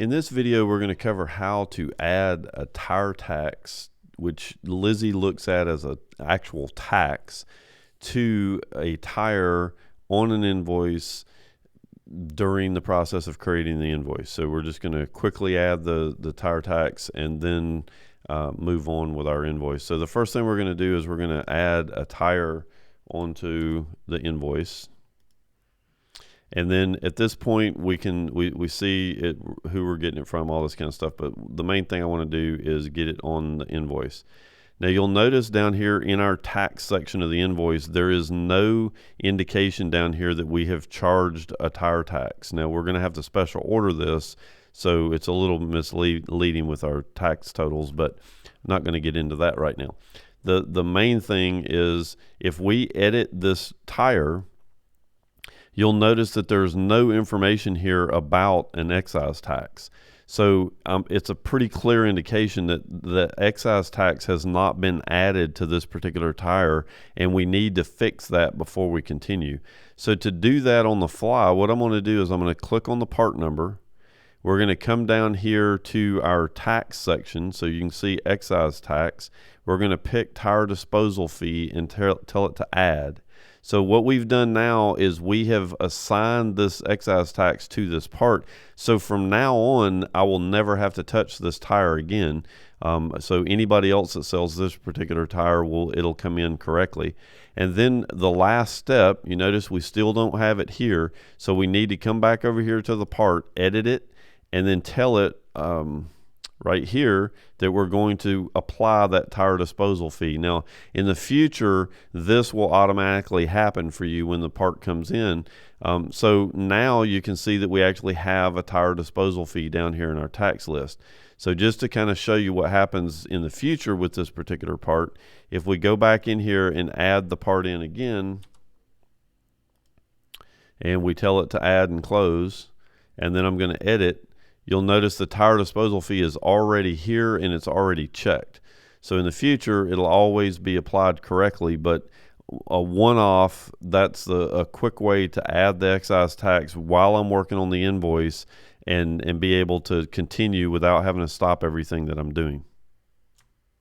In this video, we're going to cover how to add a tire tax, which Lizzy looks at as an actual tax, to a tire on an invoice during the process of creating the invoice. So we're just going to quickly add the tire tax and then move on with our invoice. So the first thing we're going to do is we're going to add a tire onto the invoice. And then at this point, we see it, who we're getting it from, all this kind of stuff. But the main thing I want to do is get it on the invoice. Now you'll notice down here in our tax section of the invoice, there is no indication down here that we have charged a tire tax. Now we're going to have to special order this, so it's a little misleading with our tax totals, but I'm not going to get into that right now. The main thing is if we edit this tire, you'll notice that there's no information here about an excise tax. So it's a pretty clear indication that the excise tax has not been added to this particular tire, and we need to fix that before we continue. So to do that on the fly, what I'm going to do is I'm going to click on the part number. We're going to come down here to our tax section, so you can see excise tax. We're going to pick tire disposal fee and tell it to add. So what we've done now is we have assigned this excise tax to this part. So from now on, I will never have to touch this tire again. So anybody else that sells this particular tire, it'll come in correctly. And then the last step, you notice we still don't have it here. So we need to come back over here to the part, edit it, and then tell it right here that we're going to apply that tire disposal fee. Now in the future, this will automatically happen for you when the part comes in. So now you can see that we actually have a tire disposal fee down here in our tax list. So just to kind of show you what happens in the future with this particular part, if we go back in here and add the part in again, and we tell it to add and close, and then I'm going to edit, you'll notice the tire disposal fee is already here and it's already checked. So in the future, it'll always be applied correctly, but a one-off, that's a quick way to add the excise tax while I'm working on the invoice and be able to continue without having to stop everything that I'm doing.